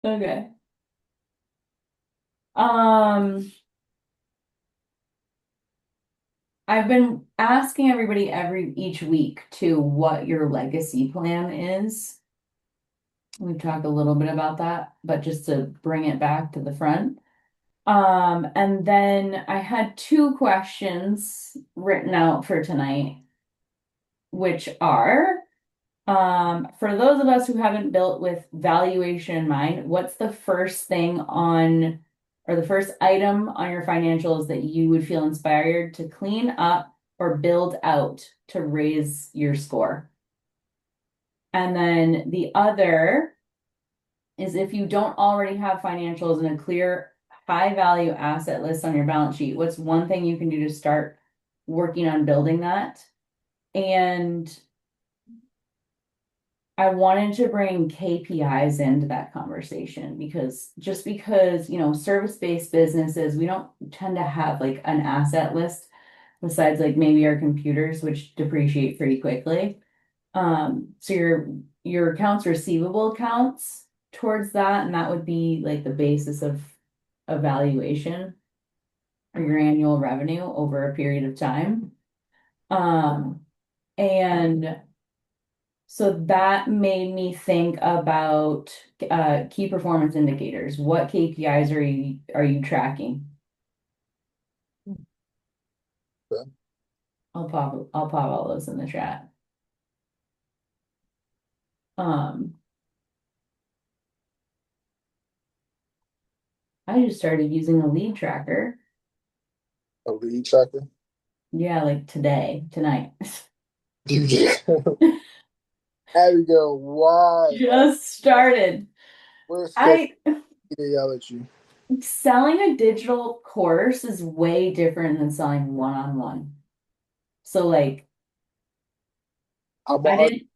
Okay. Um, I've been asking everybody each week to what your legacy plan is. We've talked a little bit about that, but just to bring it back to the front. And then I had two questions written out for tonight, which are, for those of us who haven't built with valuation in mind, what's the first thing on, or the first item on your financials that you would feel inspired to clean up or build out to raise your score? And then the other is if you don't already have financials and a clear high value asset list on your balance sheet, what's one thing you can do to start working on building that? And I wanted to bring KPIs into that conversation because just because, service-based businesses, we don't tend to have like an asset list besides like maybe our computers, which depreciate pretty quickly. So your accounts receivable counts towards that, and that would be like the basis of evaluation or your annual revenue over a period of time. Um, and so that made me think about key performance indicators. What KPIs are you tracking? Okay. I'll pop all those in the chat. Um, I just started using a lead tracker. A lead tracker. Yeah, like tonight. You just Abigail, why? Like, Just started. where's social I media yell at you? Selling a digital course is way different than selling one-on-one. So like I'm I gonna argue. didn't,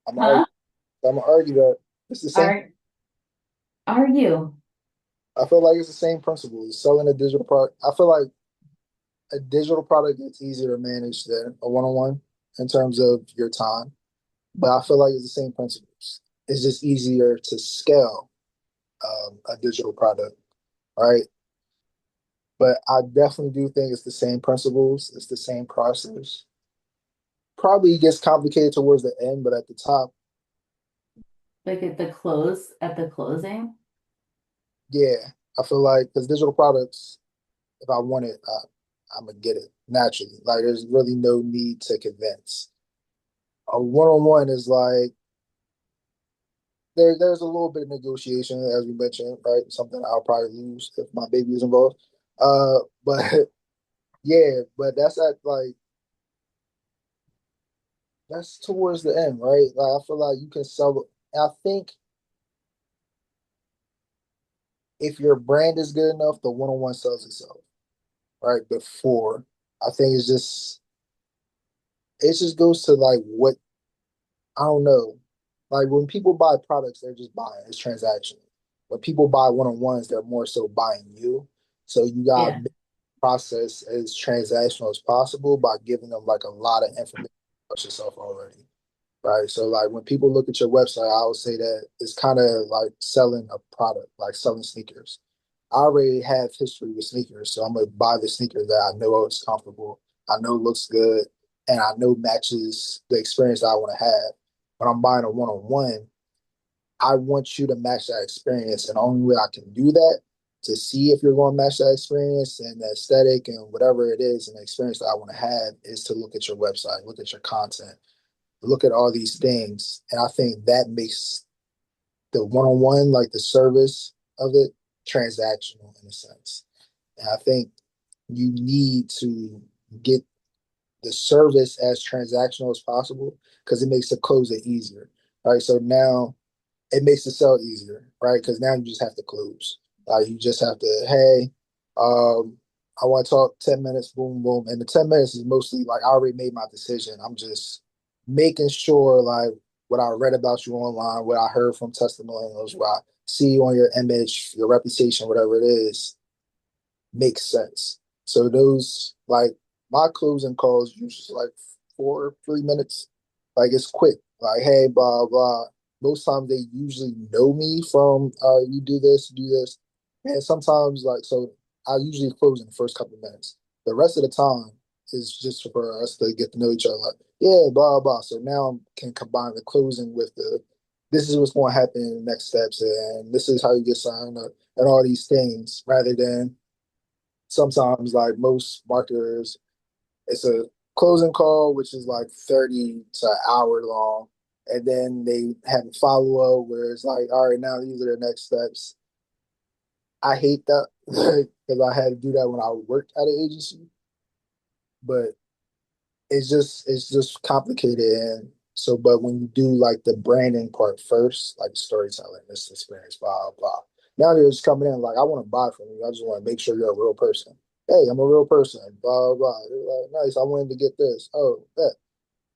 I'm gonna huh? argue. I'm gonna argue that it's the same. Are are you? I feel like it's the same principle. It's selling a digital product. I feel like a digital product is easier to manage than a one-on-one in terms of your time. But I feel like it's the same principles. It's just easier to scale a digital product, right? But I definitely do think it's the same principles. It's the same process. Probably gets complicated towards the end, but at the top, Like at the closing? yeah, I feel like because digital products, if I want it, I'm gonna get it naturally. Like there's really no need to convince. A one-on-one is like there's a little bit of negotiation as we mentioned, right? Something I'll probably lose if my baby is involved. But yeah, but that's at like that's towards the end, right? Like I feel like you can sell. I think if your brand is good enough, the one-on-one sells itself, right? Before I think it just goes to like what I don't know. Like when people buy products, they're just buying. It's transactional. When people buy one-on-ones, they're more so buying you. So you got to Yeah. make the process as transactional as possible by giving them like a lot of information about yourself already. Right. So like when people look at your website, I would say that it's kind of like selling a product, like selling sneakers. I already have history with sneakers, so I'm gonna buy the sneaker that I know is comfortable, I know looks good, and I know matches the experience that I want to have. When I'm buying a one-on-one, I want you to match that experience, and the only way I can do that to see if you're going to match that experience and the aesthetic and whatever it is and the experience that I want to have is to look at your website, look at your content, look at all these things. And I think that makes the one-on-one, like the service of it, transactional in a sense. And I think you need to get the service as transactional as possible because it makes the close it easier. Right. So now it makes the sell easier, right? Because now you just have to close. You just have to, hey, I want to talk 10 minutes, boom, boom. And the 10 minutes is mostly like I already made my decision. I'm just making sure like what I read about you online, what I heard from testimonials, what I see on your image, your reputation, whatever it is, makes sense. So those like my closing calls usually like 4, 3 minutes. Like it's quick. Like, hey, blah, blah. most times they usually know me from you do this. And sometimes like so I usually close in the first couple of minutes. The rest of the time is just for us to get to know each other. Like, yeah, blah blah. So now I can combine the closing with the this is what's going to happen in the next steps and this is how you get signed up and all these things rather than sometimes like most marketers it's a closing call, which is like 30 to an hour long. And then they have a follow up where it's like, all right, now these are the next steps. I hate that because I had to do that when I worked at an agency, but it's just complicated. And so, but when you do like the branding part first, like storytelling, this experience, blah, blah. Now they're just coming in like, I want to buy from you. I just want to make sure you're a real person. Hey, I'm a real person, blah, blah. They're like, nice. I wanted to get this. Oh, yeah.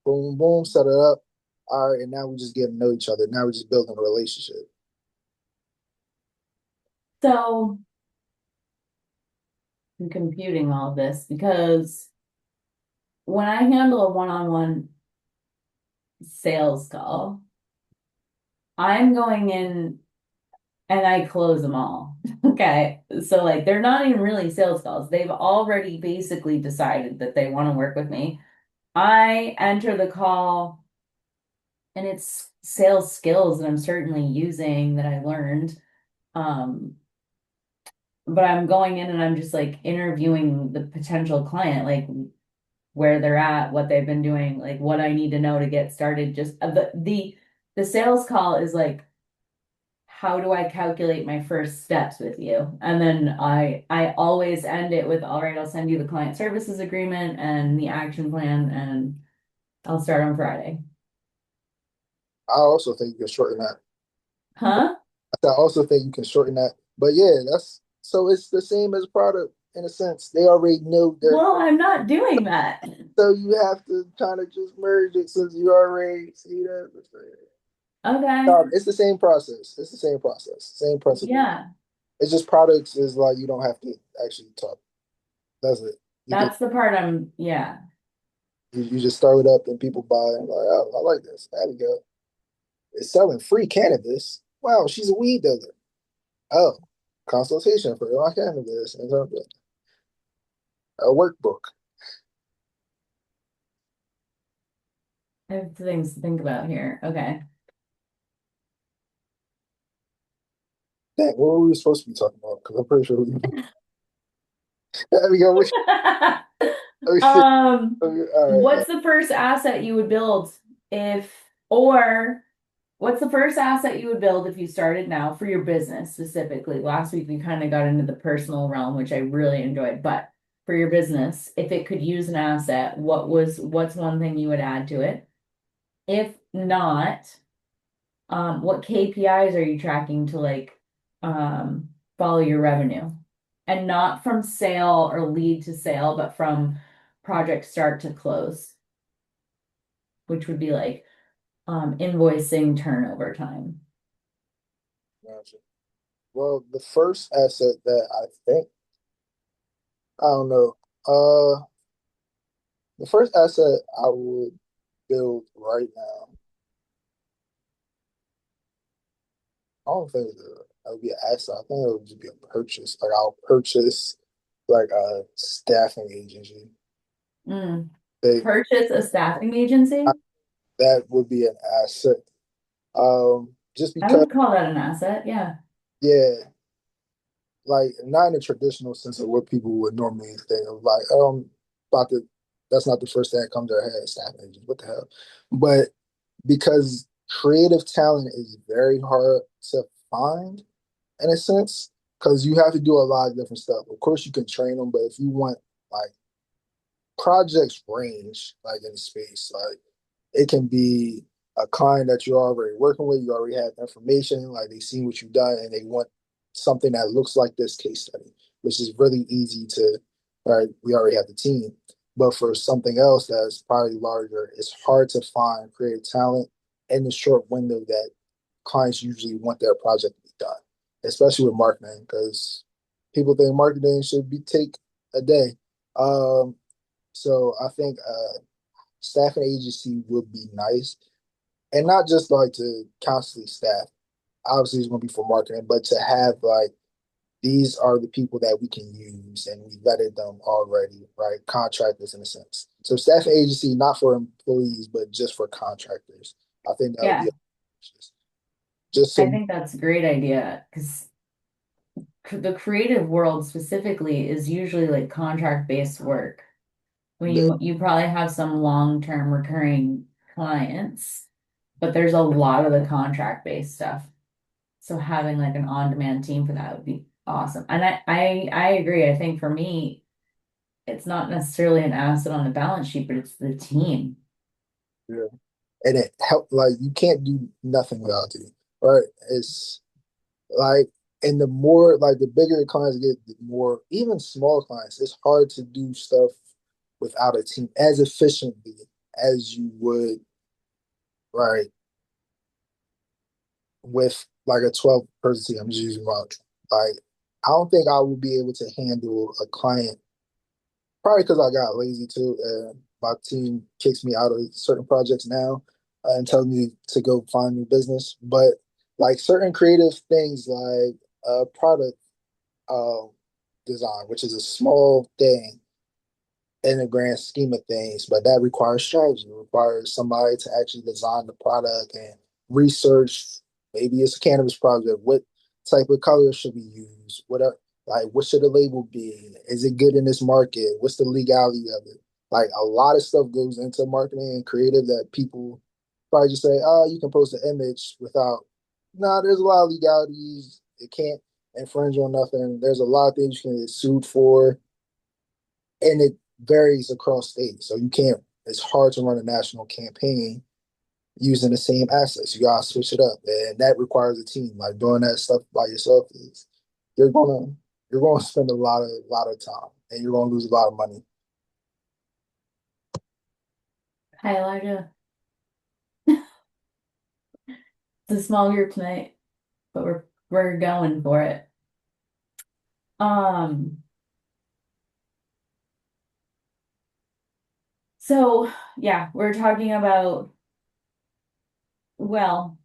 Boom, boom, set it up. All right, and now we just get to know each other. Now we're just building a relationship. So I'm computing all of this because when I handle a one-on-one sales call, I'm going in and I close them all. Okay. So like they're not even really sales calls. They've already basically decided that they want to work with me. I enter the call and it's sales skills that I'm certainly using that I learned. Um, but I'm going in and I'm just like interviewing the potential client, like where they're at, what they've been doing, like what I need to know to get started. Just the sales call is like, how do I calculate my first steps with you? And then I always end it with, all right, I'll send you the client services agreement and the action plan, and I'll start on Friday. I also think you can shorten that. Huh? I also think you can shorten that. But yeah, that's so it's the same as product in a sense. They already know their Well, I'm not doing that. so you have to kind of just merge it since you already see that. Okay. No, it's the same process. It's the same process, same principle. Yeah, It's just products is like you don't have to actually talk. That's it. You can that's the part yeah. you just throw it up and people buy it. Like, oh, I like this. There we go. It's selling free cannabis. Wow, she's a weed dealer. Oh, consultation for my cannabis and something. A workbook. I have things to think about here. Okay. Dang, what were we supposed to be talking about? Because I'm pretty sure we. There we go. We should- Um, all right. what's the first asset you would build if, or what's the first asset you would build if you started now for your business specifically? Last week we kind of got into the personal realm, which I really enjoyed, but for your business, if it could use an asset, what's one thing you would add to it? If not, what KPIs are you tracking to like follow your revenue? And not from sale or lead to sale, but from project start to close, which would be like invoicing turnover time. Gotcha. Well, the first asset that I think, I don't know. The first asset I would build right now, I don't think that would be an asset. I think it would just be a purchase. Like I'll purchase like a staffing agency. Mm. They, Purchase a staffing agency? that would be an asset. Just I because, would call that an asset. Yeah. yeah, like not in the traditional sense of what people would normally think of, like, about the that's not the first thing that comes to their head, staff agents, what the hell? But because creative talent is very hard to find in a sense, because you have to do a lot of different stuff. Of course, you can train them, but if you want like projects range like in space, like it can be a client that you're already working with, you already have information, like they see what you've done and they want something that looks like this case study, which is really easy to, all right, we already have the team. But for something else that's probably larger, it's hard to find creative talent in the short window that clients usually want their project to be done, especially with marketing, because people think marketing should be take a day. So I think staffing agency would be nice. and not just like to constantly staff. Obviously, it's going to be for marketing, but to have like these are the people that we can use, and we vetted them already, right? Contractors in a sense. So staffing agency, not for employees, but just for contractors. I think that would be Yeah, just I so think that's a great idea because the creative world specifically is usually like contract-based work. When the you probably have some long-term recurring clients, but there's a lot of the contract-based stuff. So having like an on-demand team for that would be awesome. And I agree. I think for me, it's not necessarily an asset on the balance sheet, but it's the team. yeah. And it help like you can't do nothing without it, right? It's like and the more like the bigger the clients get, the more even small clients, it's hard to do stuff without a team as efficiently as you would, right, with like a 12-person team. I'm just using my like I don't think I would be able to handle a client probably because I got lazy too. And my team kicks me out of certain projects now and tells me to go find new business. But like certain creative things like product uh, design, which is a small thing in the grand scheme of things, but that requires strategy. It requires somebody to actually design the product and research. Maybe it's a cannabis project. What type of color should we use? What should the label be? Is it good in this market? What's the legality of it? Like a lot of stuff goes into marketing and creative that people probably just say, "Oh, you can post an image without." Nah, there's a lot of legalities. It can't infringe on nothing. There's a lot of things you can get sued for, and it varies across states. So you can't. It's hard to run a national campaign using the same assets. You gotta switch it up, and that requires a team. Like doing that stuff by yourself is you're gonna you're gonna spend a lot of time, and you're gonna lose a lot of money. Hi, Elijah. It's a small group tonight, but we're going for it. Um, so yeah, we're talking about, well,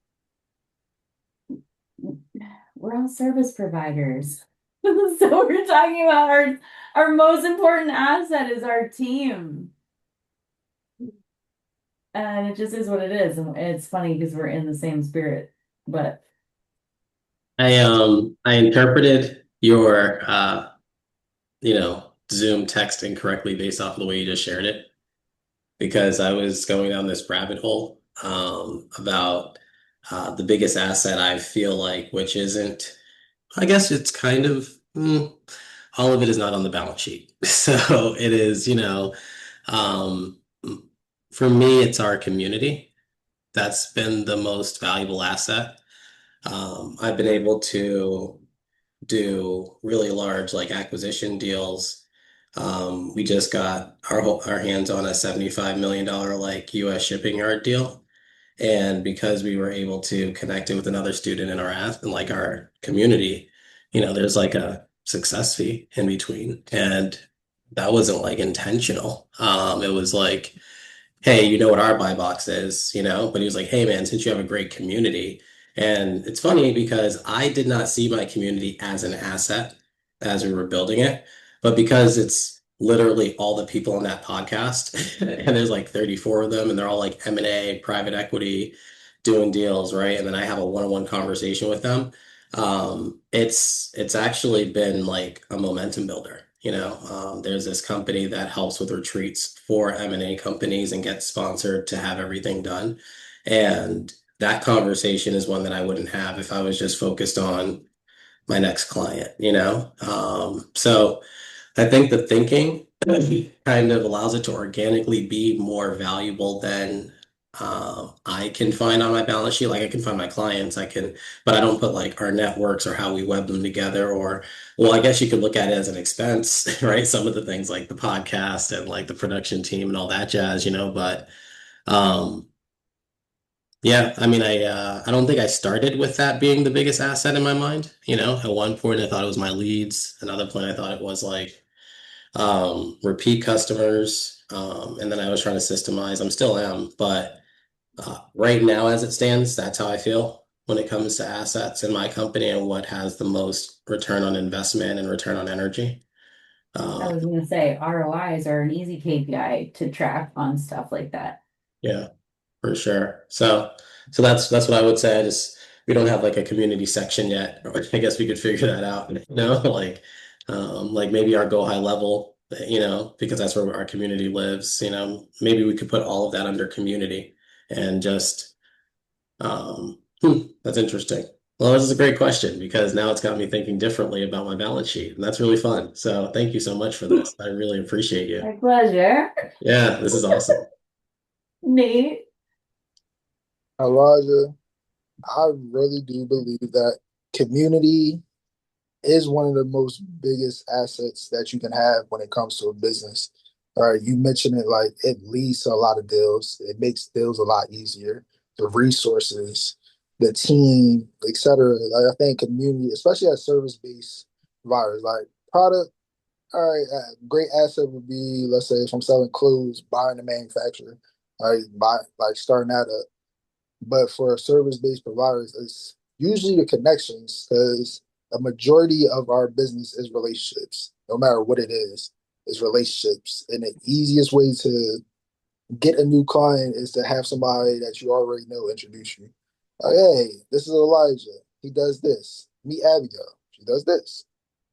we're all service providers. So we're talking about our most important asset is our team. And it just is what it is. And it's funny because we're in the same spirit. But I interpreted your Zoom text incorrectly based off of the way you just shared it because I was going down this rabbit hole about the biggest asset I feel like, which isn't, I guess it's kind of all of it is not on the balance sheet. So it is, um, for me, it's our community. That's been the most valuable asset. I've been able to do really large like acquisition deals. We just got our hands on a $75 million like US shipping yard deal. And because we were able to connect it with another student in like our community, there's like a success fee in between. And that wasn't like intentional. It was like, hey, you know what our buy box is, But he was like, hey, man, since you have a great community. And it's funny because I did not see my community as an asset as we were building it, but because it's literally all the people on that podcast, and there's like 34 of them, and they're all like M&A, private equity, doing deals, right? And then I have a one-on-one conversation with them. It's actually been like a momentum builder. There's this company that helps with retreats for M&A companies and gets sponsored to have everything done. And that conversation is one that I wouldn't have if I was just focused on my next client. So I think the thinking kind of allows it to organically be more valuable than I can find on my balance sheet. Like I can find my clients, but I don't put like our networks or how we web them together. Or, well, I guess you could look at it as an expense, right? Some of the things like the podcast and like the production team and all that jazz. But um, yeah, I mean, I don't think I started with that being the biggest asset in my mind. At one point I thought it was my leads. Another point I thought it was like repeat customers. And then I was trying to systemize. I'm still am, but Right now, as it stands, that's how I feel when it comes to assets in my company and what has the most return on investment and return on energy. I Uh, was gonna say ROIs are an easy KPI to track on stuff like that. yeah, for sure. So that's what I would say. I just we don't have like a community section yet. I guess we could figure that out. You know, like maybe our go high level, because that's where our community lives. Maybe we could put all of that under community and just that's interesting. Well, this is a great question because now it's got me thinking differently about my balance sheet, and that's really fun. So thank you so much for this. I really appreciate you. My pleasure. Yeah, this is awesome. Nate. Elijah, I really do believe that community is one of the most biggest assets that you can have when it comes to a business. All right, you mentioned it like it leads to a lot of deals. It makes deals a lot easier. The resources, the team, etc. Like I think community, especially at service-based providers, like product. All right, great asset would be, let's say, if I'm selling clothes, buying the manufacturer, all right, buy like starting that up. But for service-based providers, it's usually the connections because a majority of our business is relationships, no matter what it is relationships. And the easiest way to get a new client is to have somebody that you already know introduce you. Like, hey, this is Elijah. He does this. Meet Abigail. She does this.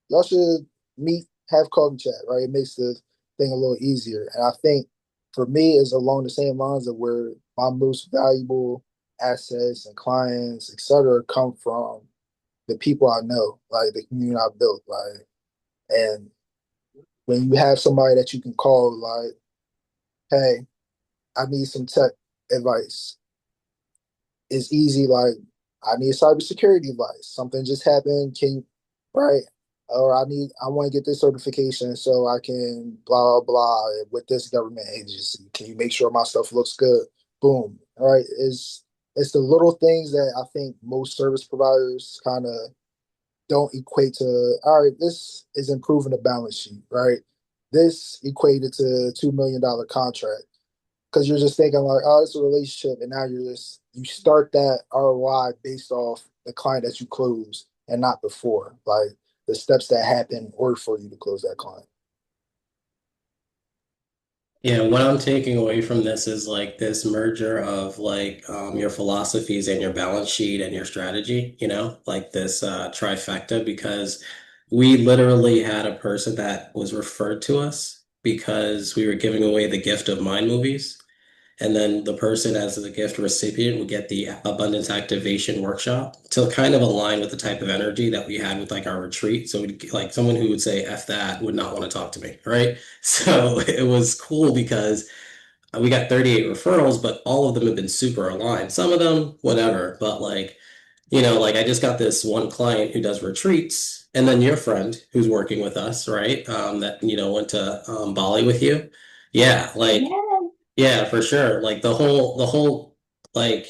Y'all should meet, have coffee chat, right? It makes the thing a little easier. And I think for me, it's along the same lines of where my most valuable assets and clients, et cetera, come from the people I know, like the community I built, like, and when you have somebody that you can call, like, hey, I need some tech advice. It's easy, like, I need cybersecurity advice. Something just happened. Right? Or I want to get this certification so I can blah, blah, blah with this government agency. Can you make sure my stuff looks good? Boom. All right. It's the little things that I think most service providers kind of don't equate to, all right, this is improving the balance sheet, right? This equated to $2 million contract because you're just thinking like, oh, it's a relationship, and now you start that ROI based off the client that you close and not before, like the steps that happen in order for you to close that client. Yeah, what I'm taking away from this is like this merger of like your philosophies and your balance sheet and your strategy, like this trifecta, because we literally had a person that was referred to us because we were giving away the gift of mind movies. And then the person as the gift recipient would get the abundance activation workshop to kind of align with the type of energy that we had with like our retreat. So like someone who would say F that would not want to talk to me, right? So it was cool because we got 38 referrals, but all of them have been super aligned. Some of them, whatever, but like I just got this one client who does retreats, and then your friend who's working with us, right? That went to Bali with you. Yeah, like Yeah. yeah, for sure. Like the whole like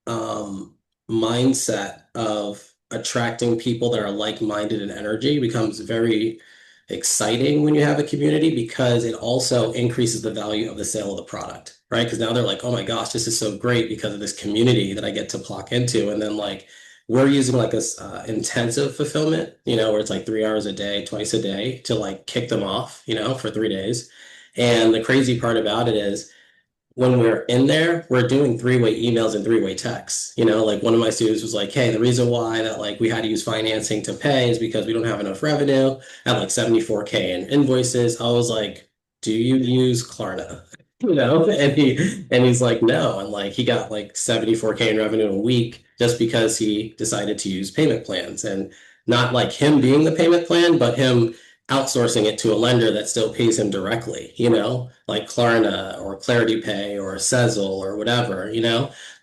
um mindset of attracting people that are like-minded in energy becomes very exciting when you have a community because it also increases the value of the sale of the product, right? Because now they're like, oh my gosh, this is so great because of this community that I get to clock into. And then like we're using like this intensive fulfillment, where it's like 3 hours a day, twice a day to like kick them off, for 3 days. And the crazy part about it is when we're in there, we're doing three-way emails and three-way texts. Like one of my students was like, hey, the reason why that like we had to use financing to pay is because we don't have enough revenue at like 74K in invoices. I was like, do you use Klarna? And he's like, no. And like he got like 74K in revenue a week just because he decided to use payment plans. And not like him being the payment plan, but him outsourcing it to a lender that still pays him directly, like Klarna or Clarity Pay or Sezzle or whatever.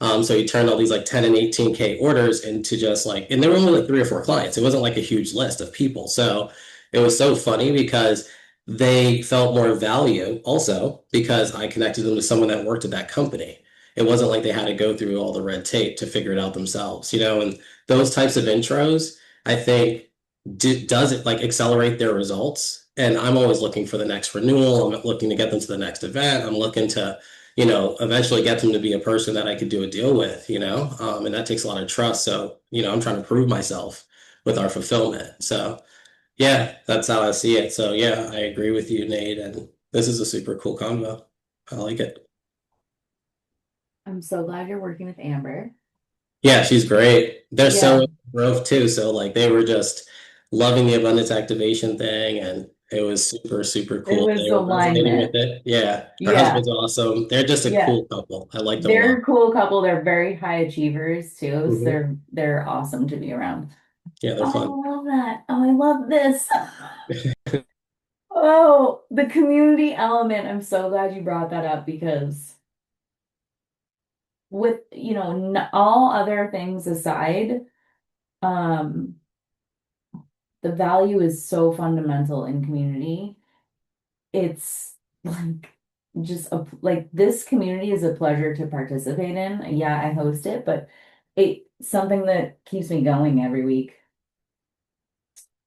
So he turned all these like 10 and 18K orders into just like, and there were only like 3 or 4 clients. It wasn't like a huge list of people. So it was so funny because they felt more value also because I connected them to someone that worked at that company. It wasn't like they had to go through all the red tape to figure it out themselves, and those types of intros, I think does it like accelerate their results? And I'm always looking for the next renewal. I'm looking to get them to the next event. I'm looking to, eventually get them to be a person that I could do a deal with, and that takes a lot of trust. So, I'm trying to prove myself with our fulfillment. So, yeah, that's how I see it. So, yeah, I agree with you, Nate. And this is a super cool combo. I like it. I'm so glad you're working with Amber. Yeah, she's great. They're so Yeah, in growth too. So like they were just loving the abundance activation thing and it was super, super it cool. was They were resonating with alignment. it. Yeah. Her Yeah, husband's awesome. They're just a yeah. cool couple. I like them a They're lot. a cool couple. They're very high achievers too. So Hmm. they're awesome to be around. Yeah, they're fun. Oh, I love that. Oh, I love this. Oh, the community element. I'm so glad you brought that up because with, all other things aside, um, the value is so fundamental in community. It's like like this community is a pleasure to participate in. Yeah, I host it, but it's something that keeps me going every week.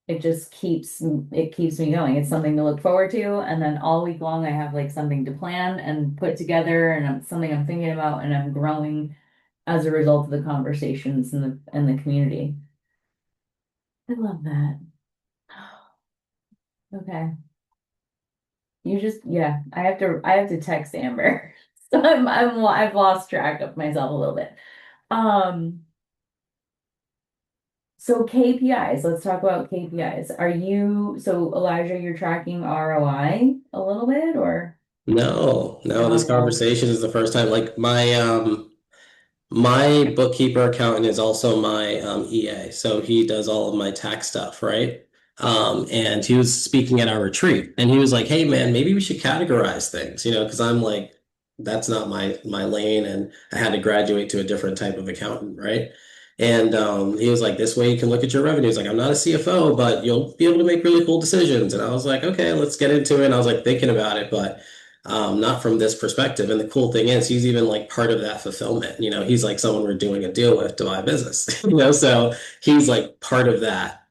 It keeps me going. It's something to look forward to, and then all week long I have like something to plan and put together, and something I'm thinking about, and I'm growing as a result of the conversations in the community. I love that. Okay. Yeah, I have to text Amber. So I've lost track of myself a little bit. Um, so KPIs, let's talk about KPIs. So Elijah, you're tracking ROI a little bit or No, no, not this at all? conversation is the first time. Like my bookkeeper accountant is also my EA, so he does all of my tax stuff, right? And he was speaking at our retreat, and he was like, "Hey, man, maybe we should categorize things, because I'm like, that's not my lane, and I had to graduate to a different type of accountant, right?" And he was like, "This way you can look at your revenues. Like, I'm not a CFO, but you'll be able to make really cool decisions." And I was like, "Okay, let's get into it." And I was like thinking about it, but not from this perspective. And the cool thing is, he's even like part of that fulfillment. He's like someone we're doing a deal with to buy a business. So he's like part of that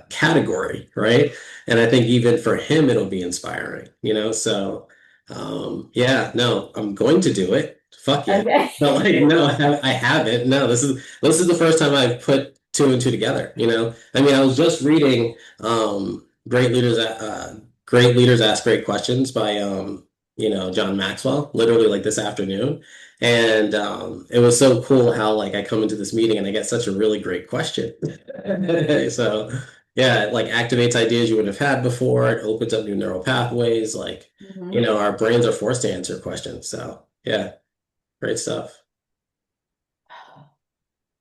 category, right? And I think even for him, it'll be inspiring. Yeah, no, I'm going to do it. Fuck yeah. Okay. But like, no, I haven't. No, this is the first time I've put two and two together. I mean, I was just reading Great Leaders Ask Great Questions by John Maxwell, literally like this afternoon. And it was so cool how like I come into this meeting and I get such a really great question. So yeah, it like activates ideas you wouldn't have had before. It opens up new neural pathways. Like, Mhm. our brains are forced to answer questions. So yeah, great stuff.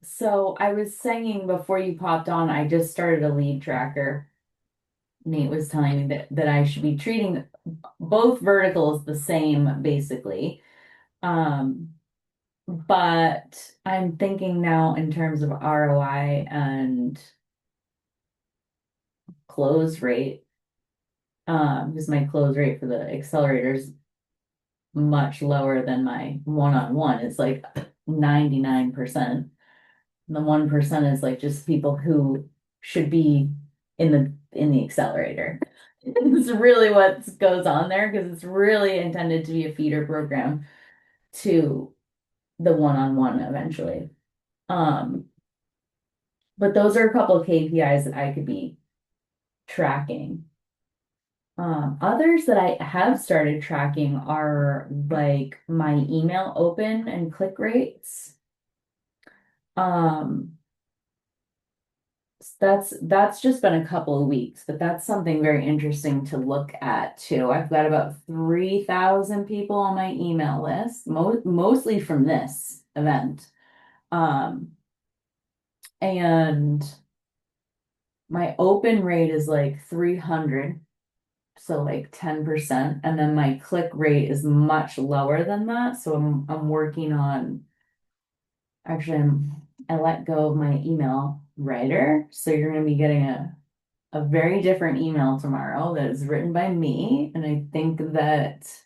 So I was saying before you popped on, I just started a lead tracker. Nate was telling me that I should be treating both verticals the same, basically. Um, but I'm thinking now in terms of ROI and close rate. Because my close rate for the accelerator is much lower than my one-on-one. It's like 99%. And the 1% is like just people who should be in the accelerator. It's really what goes on there because it's really intended to be a feeder program to the one-on-one eventually. Um, but those are a couple of KPIs that I could be tracking. Others that I have started tracking are like my email open and click rates. Um, that's just been a couple of weeks, but that's something very interesting to look at too. I've got about 3,000 people on my email list, mostly from this event. Um, and my open rate is like 300, so like 10%, and then my click rate is much lower than that. So I'm working on actually I let go of my email writer, so you're going to be getting a very different email tomorrow that is written by me, and I think that's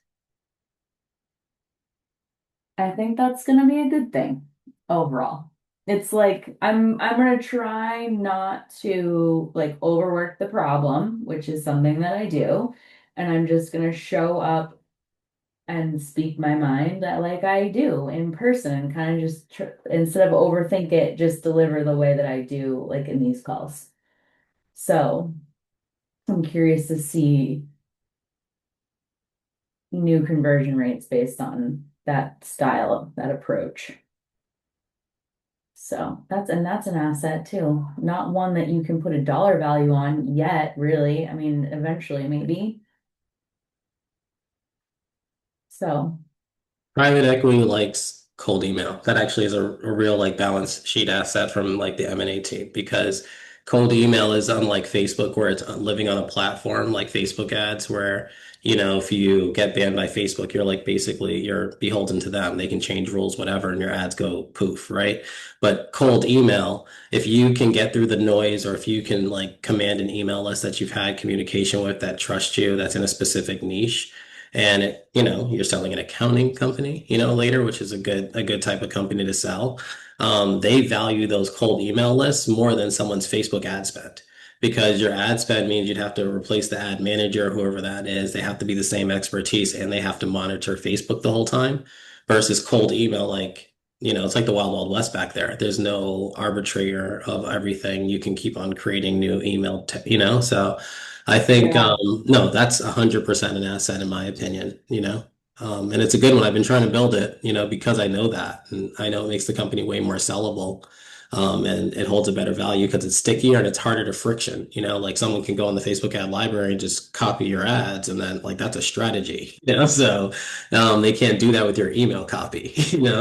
going to be a good thing overall. It's like I'm going to try not to like overwork the problem, which is something that I do, and I'm just going to show up and speak my mind that like I do in person, kind of just instead of overthink it, just deliver the way that I do like in these calls. So I'm curious to see new conversion rates based on that style, that approach. So that's an asset too. Not one that you can put a dollar value on yet, really. I mean, eventually maybe. So Private equity likes cold email. That actually is a real like balance sheet asset from like the M&A team because cold email is unlike Facebook where it's living on a platform like Facebook ads where, if you get banned by Facebook, you're like basically you're beholden to them. They can change rules, whatever, and your ads go poof, right? But cold email, if you can get through the noise or if you can like command an email list that you've had communication with that trusts you, that's in a specific niche and you're selling an accounting company, later, which is a good type of company to sell. They value those cold email lists more than someone's Facebook ad spend because your ad spend means you'd have to replace the ad manager, whoever that is. They have to be the same expertise and they have to monitor Facebook the whole time versus cold email, like, it's like the Wild Wild West back there. There's no arbitrator of everything. You can keep on creating new so I think, yeah, no, that's 100% an asset in my opinion, and it's a good one. I've been trying to build it, because I know that, and I know it makes the company way more sellable, and it holds a better value because it's stickier and it's harder to friction, like someone can go on the Facebook ad library and just copy your ads, and then like that's a strategy, so, they can't do that with your email copy,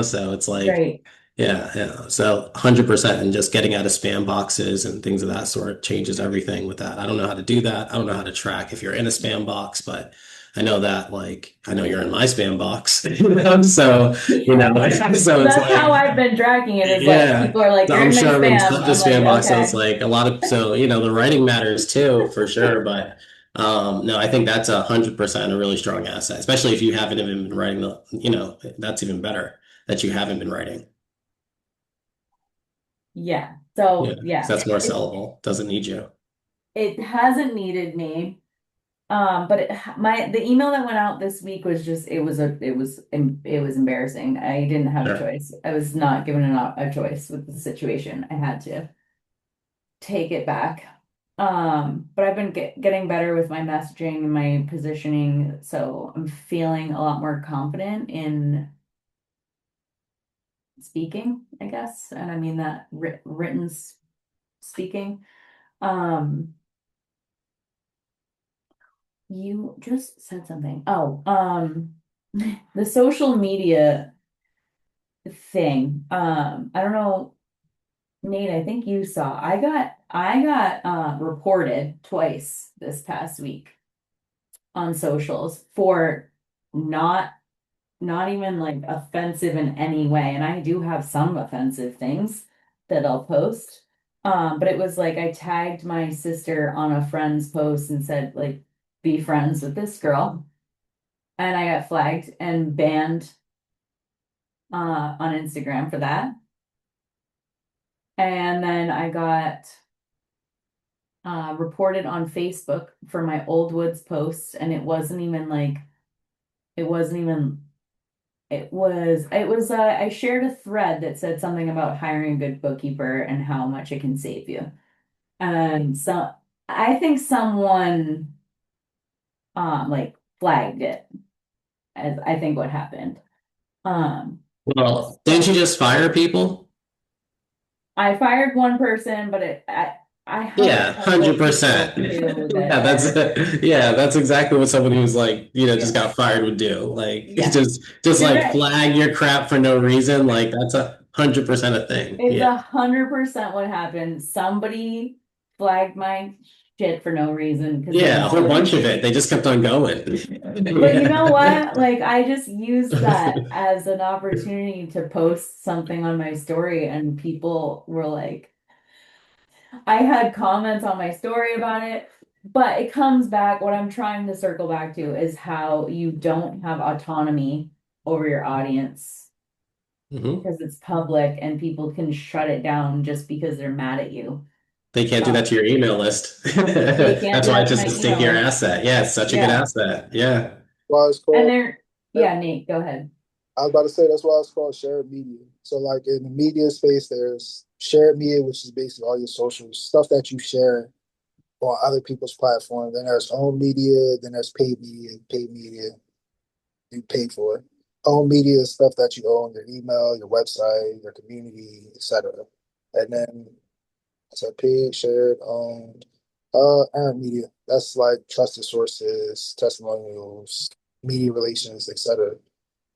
so it's like, right. yeah, yeah. So 100% and just getting out of spam boxes and things of that sort changes everything with that. I don't know how to do that. I don't know how to track if you're in a spam box, but I know that like I know you're in my spam box. So Yeah. so it's That's how like I've been tracking it is like yeah. people are like, So you're I'm in my sure I'm in spam. such a I'm like, spam box. So it's okay. like a lot of so the writing matters too for sure. But no, I think that's 100% a really strong asset, especially if you haven't even been writing that's even better that you haven't been writing. Yeah. Yeah, So so yeah, that's more sellable. Doesn't need you. it hasn't needed me. But the email that went out this week was just it was embarrassing. I didn't have a Sure. choice. I was not given a choice with the situation. I had to take it back. But I've been getting better with my messaging and my positioning, so I'm feeling a lot more confident in speaking, I guess. And I mean that written speaking. Um, you just said something. Oh, the social media thing. I don't know, Nate, I think you saw. I got reported twice this past week on socials for not not even like offensive in any way. And I do have some offensive things that I'll post. But it was like I tagged my sister on a friend's post and said, like, be friends with this girl. And I got flagged and banned on Instagram for that. And then I got reported on Facebook for my Old Woods post, and it wasn't even I shared a thread that said something about hiring a good bookkeeper and how much it can save you. And so I think someone like flagged it as I think what happened. Um Well, didn't you so just fire people? I fired one person, but I have a Yeah, couple people 100%. too that Yeah, that's are yeah, that's exactly what someone who's like, just yeah. got fired would do. Like Yeah. just You're like right. flag your crap for no reason. Like that's 100% a thing. It's Yeah. 100% what happened. Somebody flagged my shit for no reason because they Yeah, a whole know. bunch of it. They just kept on going. But you know Yeah. what? Like I just used that as an opportunity to post something on my story, and people were like, I had comments on my story about it. But it comes back, what I'm trying to circle back to is how you don't have autonomy over your audience hmm because it's public and people can shut it down just because they're mad at you. They can't do that to Um, your email list. they can't That's do why that it's to just my a email stickier list. asset. Yeah, it's such a good Yeah. asset. Yeah. Well, it's And called they're Yeah, Nate, go ahead. I was about to say that's why it's called shared media. So like in the media space, there's shared media, which is basically all your social stuff that you share on other people's platforms. Then there's own media, then there's paid media. Paid media you pay for. Own media is stuff that you own, your email, your website, your community, etc. And then so paid, shared, owned, earned media. That's like trusted sources, testimonials, media relations, etc.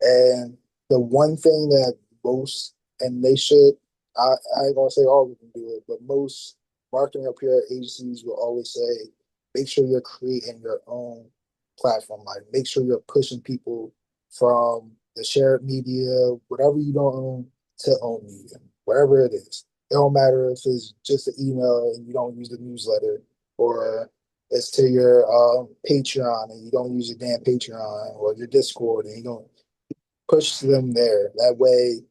And the one thing that most, and they should, I ain't gonna say all of them do it, but most marketing or PR agencies will always say, make sure you're creating your own platform. Like, make sure you're pushing people from the shared media, whatever you don't own, to own media, wherever it is. It don't matter if it's just an email and you don't use the newsletter, or it's to your Patreon and you don't use your damn Patreon, or your Discord and you don't push them there. That way,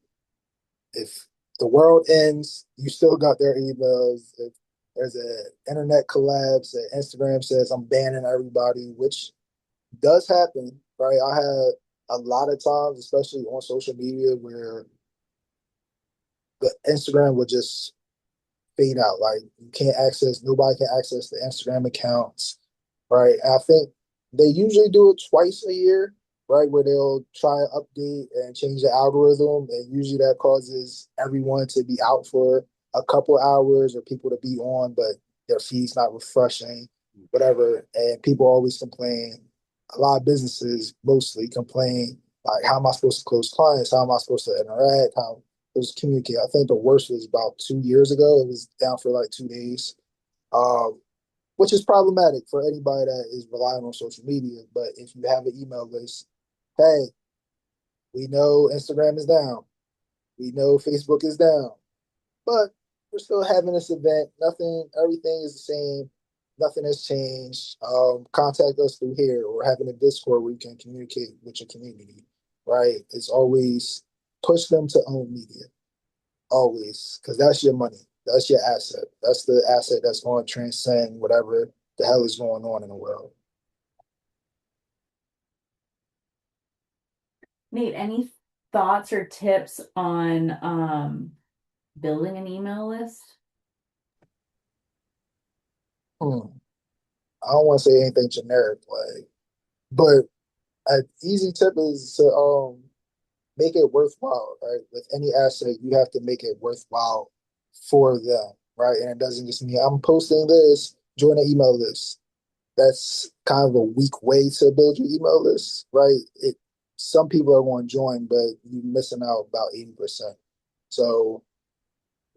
if the world ends, you still got their emails. If there's an internet collapse, that Instagram says I'm banning everybody, which does happen, right? I had a lot of times, especially on social media, where the Instagram would just fade out. Like you can't access, nobody can access the Instagram accounts, right? And I think they usually do it twice a year, right? Where they'll try and update and change the algorithm, and usually that causes everyone to be out for a couple hours or people to be on, but their feed's not refreshing, whatever. And people always complain. A lot of businesses mostly complain like, how am I supposed to close clients? How am I supposed to interact? How was communicate. I think the worst was about 2 years ago. It was down for like 2 days, um, which is problematic for anybody that is relying on social media. But if you have an email list, hey, we know Instagram is down, we know Facebook is down, but we're still having this event. Nothing, everything is the same. Nothing has changed. Contact us through here, or having a Discord where you can communicate with your community. Right? It's always push them to own media. Always, because that's your money. That's your asset. That's the asset that's going to transcend whatever the hell is going on in the world. Nate, any thoughts or tips on building an email list? Hmm. I don't want to say anything generic, like, but an easy tip is to make it worthwhile, right? With any asset, you have to make it worthwhile for them, right? And it doesn't just mean I'm posting this, join the email list. That's kind of a weak way to build your email list, right? It Some people are going to join, but you're missing out about 80%. So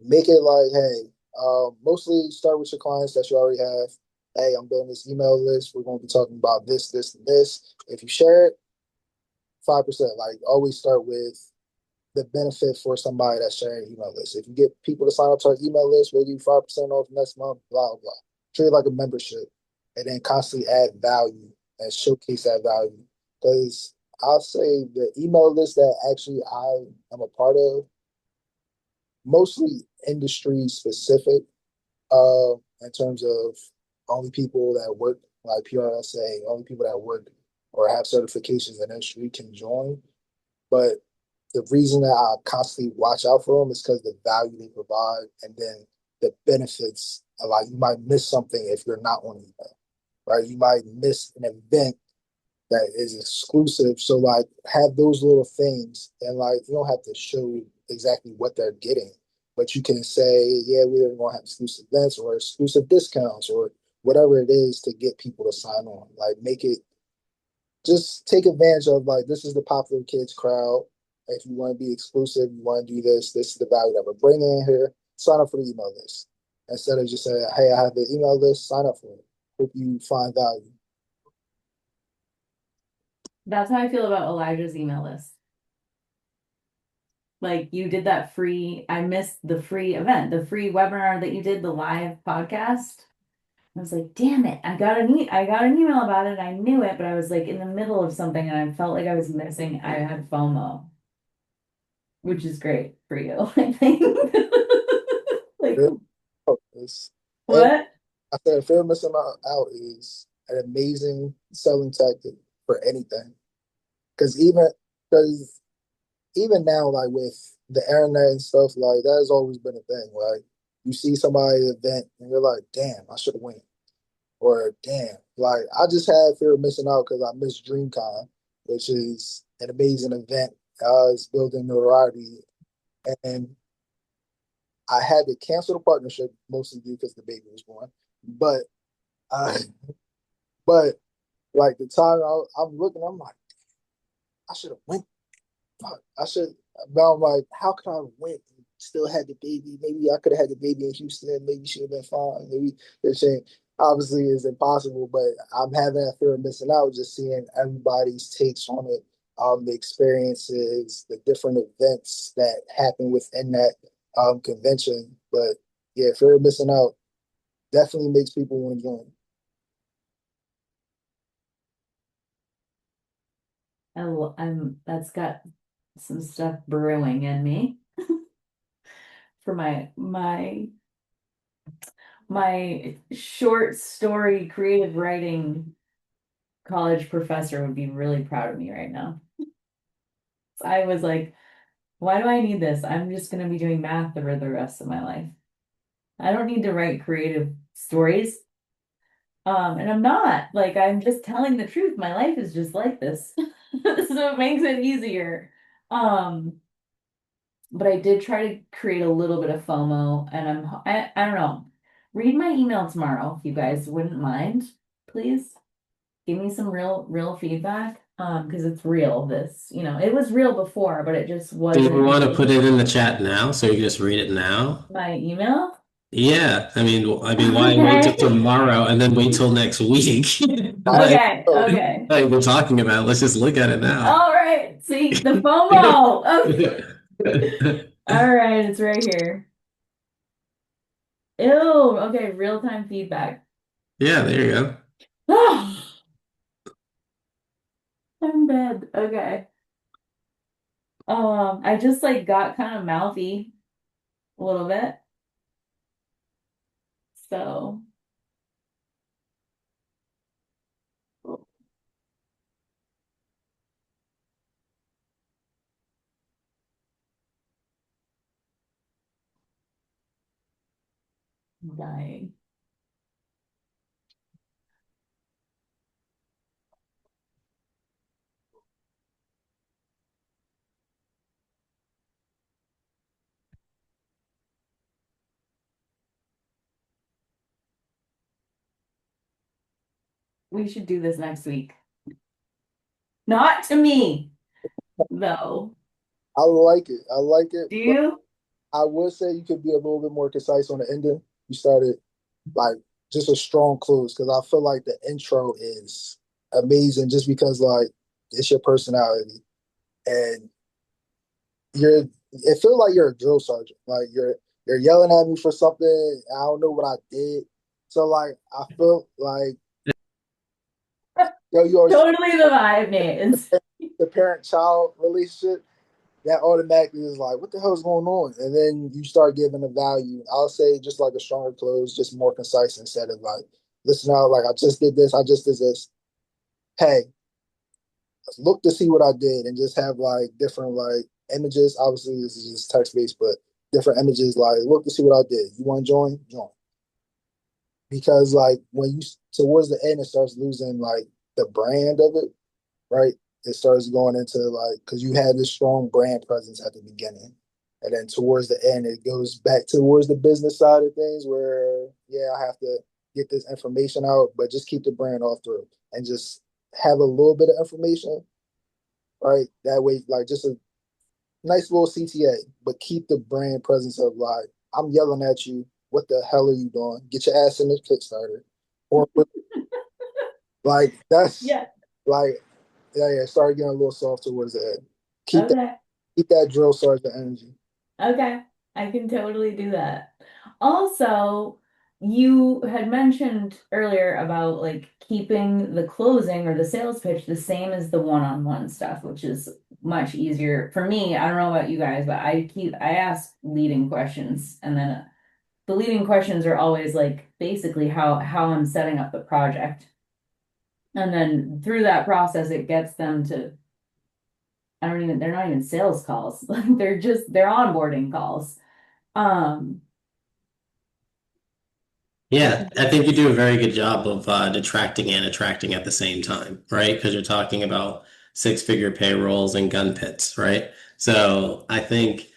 make it like, hey, mostly start with your clients that you already have. Hey, I'm building this email list. We're going to be talking about this, this, and this. If you share it, 5%. Like always start with the benefit for somebody that's sharing your email list. If you get people to sign up to our email list, we'll give you 5% off next month, blah, blah. Treat it like a membership, and then constantly add value and showcase that value. Because I'll say the email list that actually I am a part of, mostly industry specific, in terms of only people that work like PRSA, only people that work or have certifications in industry can join. But the reason that I constantly watch out for them is because the value they provide, and then the benefits. Like you might miss something if you're not on email, right? You might miss an event that is exclusive. So like have those little things, and like you don't have to show exactly what they're getting, but you can say, yeah, we're gonna have exclusive events or exclusive discounts or whatever it is to get people to sign on. Like make it, just take advantage of like this is the popular kids crowd. If you want to be exclusive, you want to do this, this is the value that we're bringing in here. Sign up for the email list instead of just saying, hey, I have the email list, sign up for it. Hope you find value. That's how I feel about Elijah's email list. Like you did that free, I missed the free event, the free webinar that you did, the live podcast. I was like, damn it, I got an email about it. I knew it, but I was like in the middle of something and I felt like I was missing. I had FOMO, which is great for you, I think. Like, Fear is, and what? I said, fear of missing out is an amazing selling tactic for anything. Because because even now, like with the internet and stuff, like that has always been a thing. Like you see somebody at an event and you're like, damn, I should have went. Or damn, like I just had fear of missing out because I missed DreamCon, which is an amazing event. It's building notoriety, and I had to cancel the partnership mostly due because the baby was born. But uh, but like the time I'm looking, I'm like, I should have went. Fuck, I should. Now I'm like, how could I have went and still had the baby? Maybe I could have had the baby in Houston. Maybe she would have been fine. Maybe the thing obviously is impossible, but I'm having that fear of missing out, just seeing everybody's takes on it, the experiences, the different events that happen within that convention. But yeah, fear of missing out definitely makes people want to join. I'm that's got some stuff brewing in me for my short story creative writing college professor would be really proud of me right now. I was like, why do I need this? I'm just going to be doing math for the rest of my life. I don't need to write creative stories. And I'm not like, I'm just telling the truth. My life is just like this. So it makes it easier. Um, but I did try to create a little bit of FOMO and I don't know. Read my email tomorrow if you guys wouldn't mind, please. Give me some real feedback. Because it's real, it was real before, but it just Do you wasn't want to put me. it in the chat now so you can just read it now? My email? Yeah, why wait till Okay. tomorrow and then wait till next week? Like, Okay, Oh, okay. like we're talking about, let's just look at it now. All right. See, the FOMO. Okay. All right, it's right here. Ew, okay, real-time feedback. Yeah, there you go. I'm dead. Okay. I just like got kind of mouthy a little bit. So I'm dying. We should do this next week. Not to me, though. I like it. I like it, Do but you? I would say you could be a little bit more concise on the ending. You started like just a strong close because I feel like the intro is amazing just because like it's your personality and it feels like you're a drill sergeant. Like you're yelling at me for something. I don't know what I did. So like I feel like you always Totally the vibe, Nate. the parent child relationship that automatically is like, what the hell is going on? And then you start giving a value. I'll say just like a stronger close, just more concise instead of like, listen out, like I just did this, I just did this. Hey, look to see what I did and just have like different like images. Obviously, this is just text based, but different images like look to see what I did. You want to join? Join. Because like when you towards the end, it starts losing like the brand of it, right? It starts going into like because you had this strong brand presence at the beginning, and then towards the end, it goes back towards the business side of things where yeah, I have to get this information out, but just keep the brand all through and just have a little bit of information, right? That way, like just a nice little CTA, but keep the brand presence of like I'm yelling at you. What the hell are you doing? Get your ass in the Kickstarter, or like that's Yeah. like yeah, start getting a little soft towards the end. Keep that Okay. keep that drill sergeant energy. Okay. I can totally do that. Also, you had mentioned earlier about like keeping the closing or the sales pitch the same as the one-on-one stuff, which is much easier for me. I don't know about you guys, but I ask leading questions and then the leading questions are always like basically how I'm setting up the project. And then through that process, it gets them to they're not even sales calls. Like they're onboarding calls. Um, Yeah, I think you do a very good job of detracting and attracting at the same time, right? Because you're talking about six-figure payrolls and gun pits, right? So I think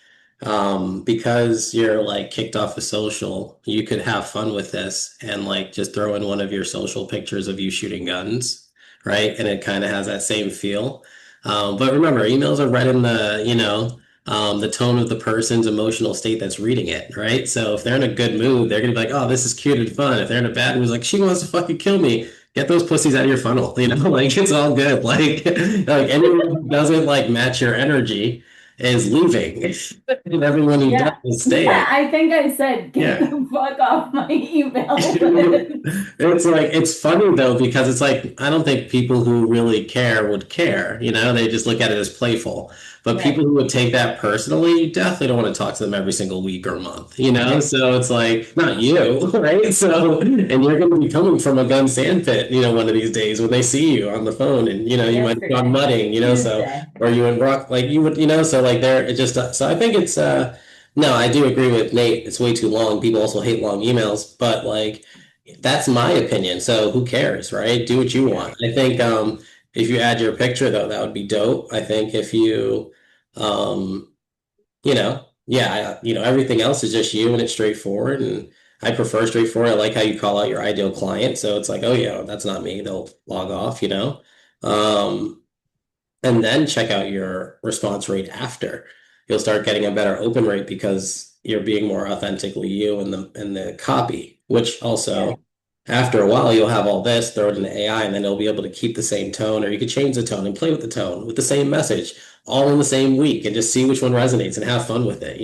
because you're like kicked off of social, you could have fun with this and like just throw in one of your social pictures of you shooting guns, right? And it kind of has that same feel. But remember, emails are read in the tone of the person's emotional state that's reading it, right? So if they're in a good mood, they're gonna be like, "Oh, this is cute and fun." If they're in a bad mood, it's like, "She wants to fucking kill me." Get those pussies out of your funnel, like it's all good. Like anyone who doesn't like match your energy is leaving, and everyone who does yeah. is Yeah, staying. I think I said get Yeah. the fuck off my email list. It's like it's funny though because it's like I don't think people who really care would care, they just look at it as playful. But people Right, who would take that personally, you definitely don't want to talk to them every single week or month. right. So it's like not you, right? So and you're going to be coming from a gun sandpit, one of these days when they see you on the phone and you might have gone Yesterday, mudding, so Tuesday. or you in rock like you would, so like there it just so I think it's no, I do agree with Nate. It's way too long. People also hate long emails, but like that's my opinion. So who cares, right? Do what you Yeah. want. I think if you add your picture though, that would be dope. I think if you yeah, everything else is just you and it's straightforward and I prefer straightforward. I like how you call out your ideal client. So it's like, oh yeah, that's not me. They'll log off. Um and then check out your response rate after. You'll start getting a better open rate because you're being more authentically you in the copy, which Yeah. also after a while you'll have all this, throw it into AI, and then it'll be able to keep the same tone, or you could change the tone and play with the tone with the same message all in the same week and just see which one resonates and have fun with it.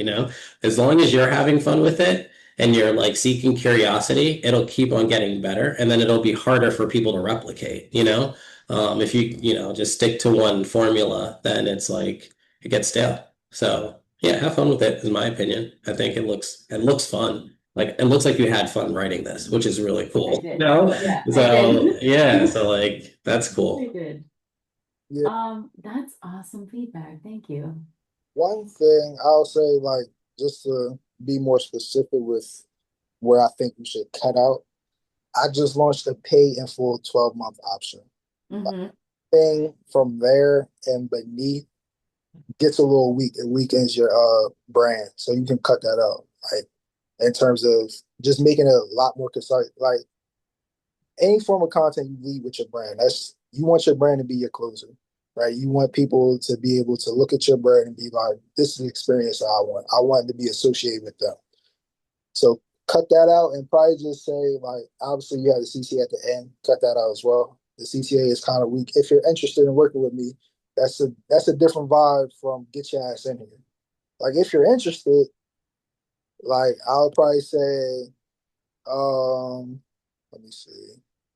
As long as you're having fun with it and you're like seeking curiosity, it'll keep on getting better, and then it'll be harder for people to replicate. If you just stick to one formula, then it's like it gets stale. So yeah, have fun with it, is my opinion. I think it looks fun. Like it looks like you had fun writing this, which is really I cool. did. Yeah, I So did. yeah, so like that's I cool. did. Yeah. That's awesome feedback. Thank you. One thing I'll say, like, just to be more specific with where I think we should cut out, I just launched a pay in full 12-month option. Like, Mm-hmm. thing from there and beneath gets a little weak. It weakens your brand. So you can cut that out. Like in terms of just making it a lot more concise. Like any form of content you lead with your brand. You want your brand to be your closer, right? You want people to be able to look at your brand and be like, this is the experience I want. I want it to be associated with them. So cut that out and probably just say, like, obviously you have the CTA at the end, cut that out as well. The CTA is kind of weak. If you're interested in working with me, that's a different vibe from get your ass in here. Like if you're interested, like I'll probably say, let me see.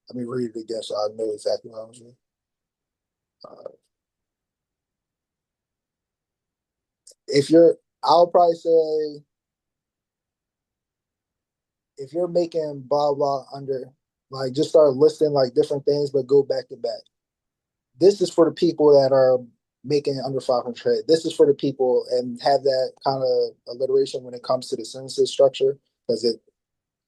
Let me read it again so I know exactly what I was doing. Uh, if you're, I'll probably say, if you're making blah blah under, like just start listing like different things, but go back to back. This is for the people that are making under 500. This is for the people and have that kind of alliteration when it comes to the sentences structure because it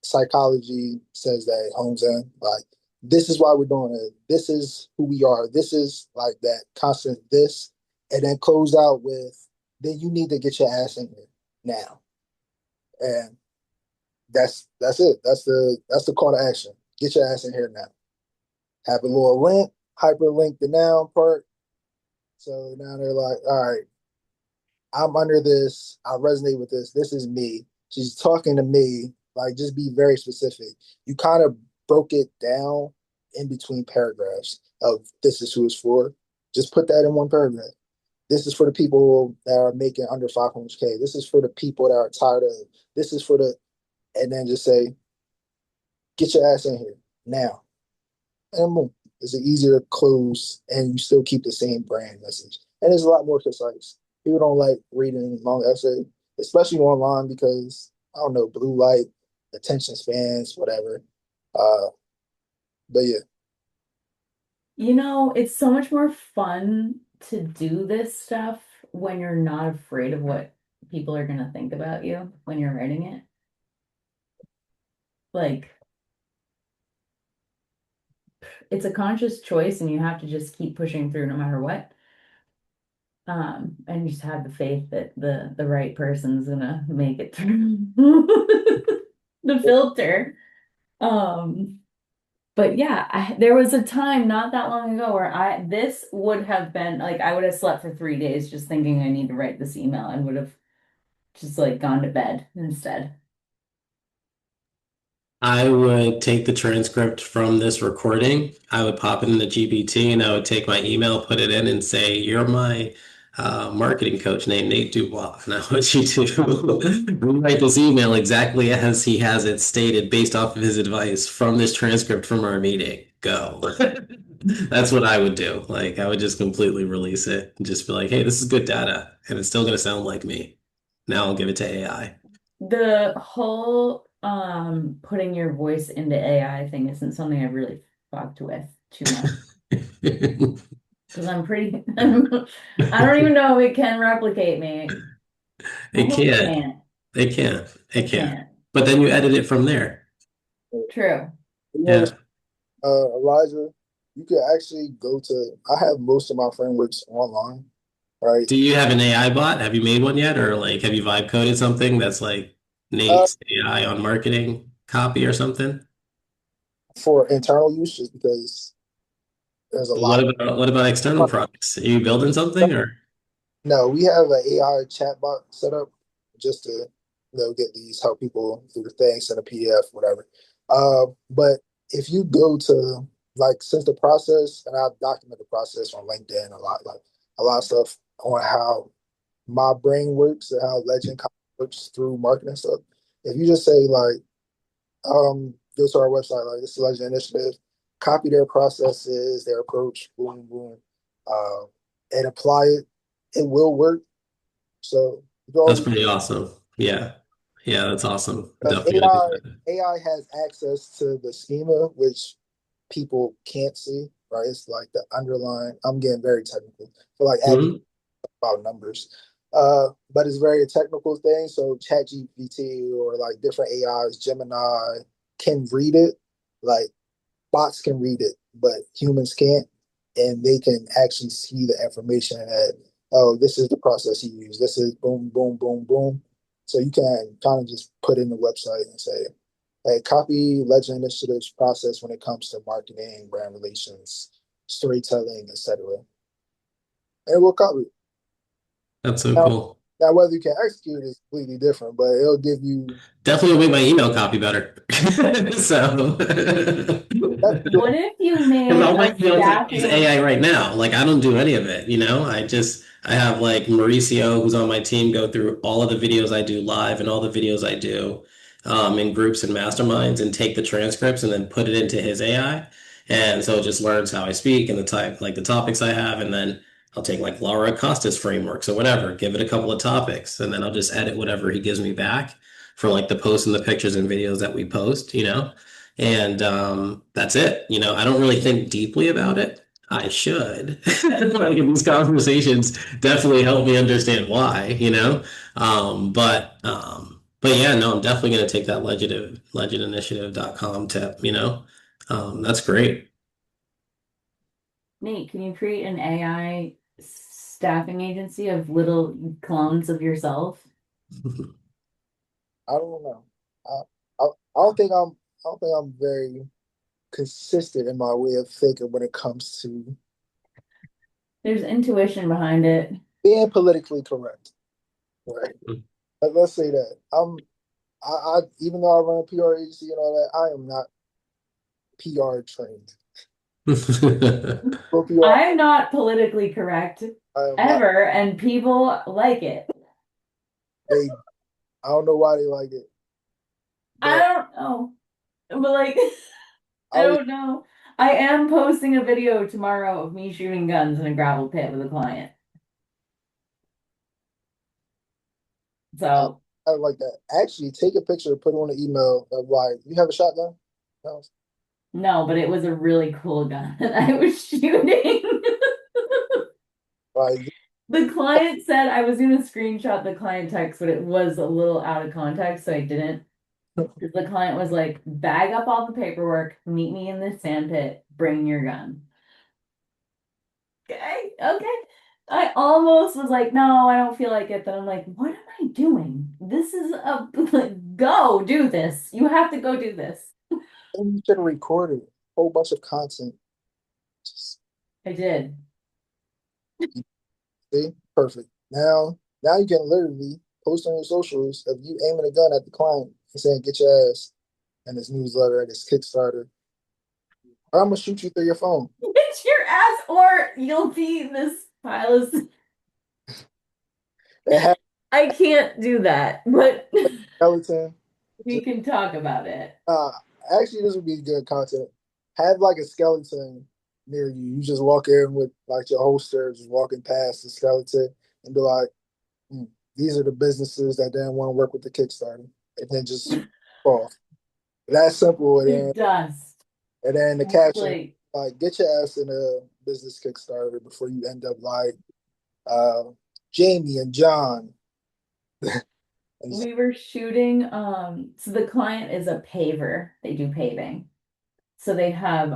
psychology says that it hones in like this is why we're doing it. This is who we are. This is like that constant this, and then close out with then you need to get your ass in here now, and that's it. That's the call to action. Get your ass in here now. Have a little link, hyperlink the noun part. So now they're like, all right, I'm under this. I resonate with this. This is me. She's talking to me. Like, just be very specific. You kind of broke it down in between paragraphs of this is who it's for. Just put that in one paragraph. This is for the people that are making under 500K. This is for the people that are tired of. This is for the, and then just say, get your ass in here now. And boom. It's easier to close and you still keep the same brand message. And it's a lot more concise. People don't like reading long essay, especially online because I don't know, blue light, attention spans, whatever. But yeah, It's so much more fun to do this stuff when you're not afraid of what people are gonna think about you when you're writing it. Like, it's a conscious choice and you have to just keep pushing through no matter what. And just have the faith that the right person's gonna make it through the filter. Um, but yeah, there was a time not that long ago where this would have been like I would have slept for 3 days just thinking I need to write this email and would have just like gone to bed instead. I would take the transcript from this recording. I would pop it into GPT and I would take my email, put it in, and say, "You're my marketing coach named Nate Dubois." And I want you to rewrite this email exactly as he has it stated based off of his advice from this transcript from our meeting. Go. That's what I would do. Like, I would just completely release it and just be like, "Hey, this is good data, and it's still going to sound like me." Now I'll give it to AI. The whole putting your voice into AI thing isn't something I've really fucked with too much because I'm pretty I don't even know if it can replicate me. I It hope it can't. can't. It can't. It It can't. can't. But then you edit it from there. True. You know, Yeah. Elijah, you could actually go to. I have most of my frameworks online, right? Do you have an AI bot? Have you made one yet? Or like have you vibe coded something that's like Uh, Nate's AI on marketing copy or something? for internal use, just because there's a lot. What about external products? Are you building something or No, we have an AI chatbot set up just to get these help people through the thing, send a PDF, whatever. But if you go to like since the process, and I document the process on LinkedIn a lot of stuff on how my brain works and how Legend works through marketing stuff. If you just say like go to our website, like this is Legend Initiative, copy their processes, their approach, boom, boom, uh, and apply it, it will work. So that's go pretty awesome. Yeah. Yeah, that's awesome. because Definitely gonna do that. AI has access to the schema, which people can't see, right? It's like the underlying. I'm getting very technical. For like Mhm. about numbers. But it's very technical thing. So ChatGPT or like different AIs, Gemini can read it. Like bots can read it, but humans can't. And they can actually see the information that, oh, this is the process he used. This is boom, boom, boom, boom. So you can kind of just put in the website and say, hey, copy Legend Initiative's process when it comes to marketing, brand relations, storytelling, etc. And it will copy it. That's so Now, cool. now, whether you can execute is completely different, but it'll give you Definitely will make my email copy better. So that's What if you because made all my a emails I use staffing? AI right now. Like I don't do any of it, I have like Mauricio who's on my team go through all of the videos I do live and all the videos I do in groups and masterminds and take the transcripts and then put it into his AI. And so it just learns how I speak and the type like the topics I have and then I'll take like Laura Acosta's frameworks or whatever, give it a couple of topics, and then I'll just edit whatever he gives me back for like the posts and the pictures and videos that we post. And that's it. I don't really think deeply about it. I should. Like these conversations definitely help me understand why. But yeah, no, I'm definitely gonna take that legendinitiative.com tip. That's great. Nate, can you create an AI staffing agency of little clones of yourself? I don't know. I, I don't think I'm very consistent in my way of thinking when it comes to There's intuition behind it. being politically correct. Right. Let's say that I even though I run a PR agency and all that, I am not PR trained. For PR, I'm not politically correct I am not. ever, and people like it. They I don't know why they like it, I but don't know. But like, I I was don't know. I am posting a video tomorrow of me shooting guns in a gravel pit with a client. I, So, I like that. Actually, take a picture, put it on an email of like you have a shotgun. No. no, but it was a really cool gun that I was shooting. Like, The client said I was going to screenshot the client text, but it was a little out of context, so I didn't. The client was like, bag up all the paperwork, meet me in the sand pit, bring your gun. Okay, okay. I almost was like, no, I don't feel like it. Then I'm like, what am I doing? This is a like, go do this. You have to go do this. and you should have recorded a whole bunch of content. Just I did. see, perfect. Now you can literally post on your socials of you aiming a gun at the client and saying, "Get your ass," and this newsletter and this Kickstarter, or I'm gonna shoot you through your phone. Get your ass, or you'll be this pile of. And have I can't do that, but a skeleton. we Just, can talk about it. uh, actually, this would be good content. Have like a skeleton near you. You just walk in with like your holster, just walking past the skeleton, and be like, "Hmm, these are the businesses that didn't want to work with the Kickstarter," and then just off. That's simple. To dust. And then the That's caption, like like, get your ass in a business Kickstarter before you end up like uh, Jamie and John. And we were shooting, so the client is a paver. They do paving. So they have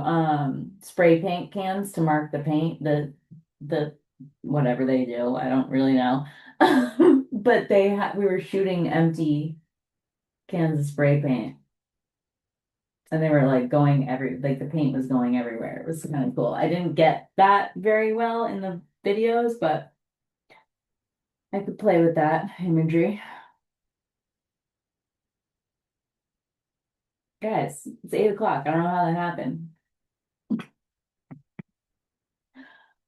spray paint cans to mark the paint, the whatever they do. I don't really know. But we were shooting empty cans of spray paint. And they were like like the paint was going everywhere. It was kind of cool. I didn't get that very well in the videos, but I could play with that imagery. Guys, it's 8 o'clock. I don't know how that happened.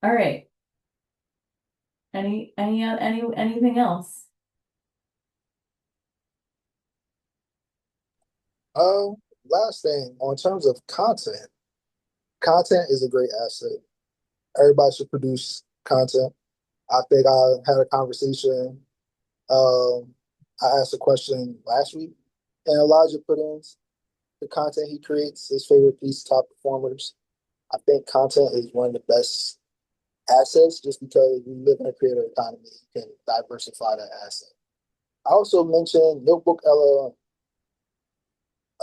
All right. Anything else? last thing, on terms of content, content is a great asset. Everybody should produce content. I think I had a conversation. Um, I asked a question last week, and Elijah put in the content he creates, his favorite piece, top performers. I think content is one of the best assets just because we live in a creator economy. You can diversify that asset. I also mentioned Notebook LLM,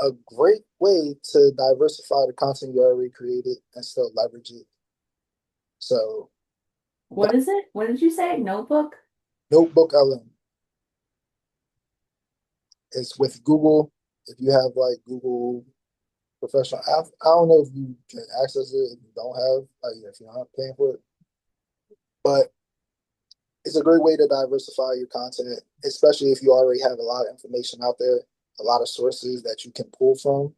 a great way to diversify the content you already created and still leverage it. So, What is it? What did you say? Notebook? Notebook LM is with Google. If you have like Google Professional, I don't know if you can access it if you don't have, like, if you're not paying for it, but it's a great way to diversify your content, especially if you already have a lot of information out there, a lot of sources that you can pull from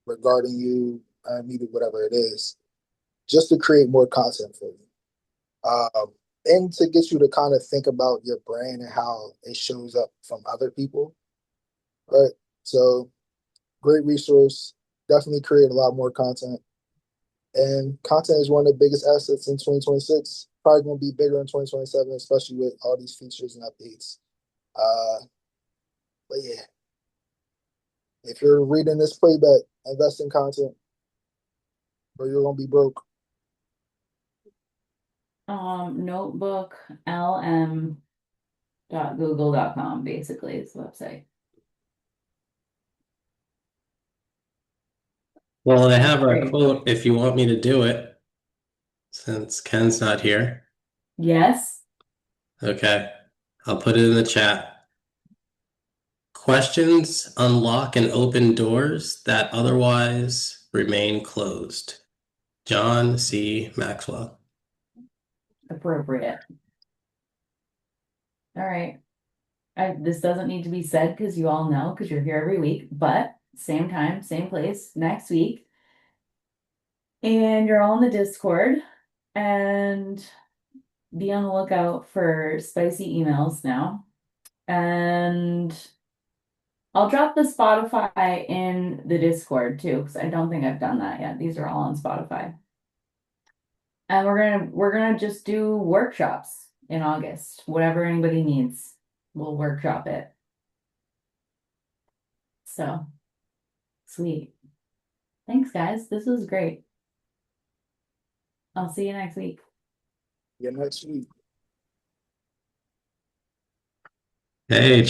regarding you, maybe whatever it is, just to create more content for you. And to get you to kind of think about your brand and how it shows up from other people, right? So, great resource. Definitely create a lot more content. And content is one of the biggest assets in 2026. Probably going to be bigger in 2027, especially with all these features and updates. Uh, but yeah, if you're reading this playback, invest in content or you're going to be broke. Notebook lm.google.com basically is the website. Well, I have a Great. quote if you want me to do it, since Ken's not here. Yes. Okay, I'll put it in the chat. Questions unlock and open doors that otherwise remain closed. John C. Maxwell. Appropriate. All right. This doesn't need to be said because you all know because you're here every week, but same time, same place next week. And you're all in the Discord and be on the lookout for spicy emails now. And I'll drop the Spotify in the Discord too, because I don't think I've done that yet. These are all on Spotify. And we're gonna just do workshops in August. Whatever anybody needs, we'll workshop it. So sweet. Thanks, guys. This was great. I'll see you next week. Yeah, next week. Hey,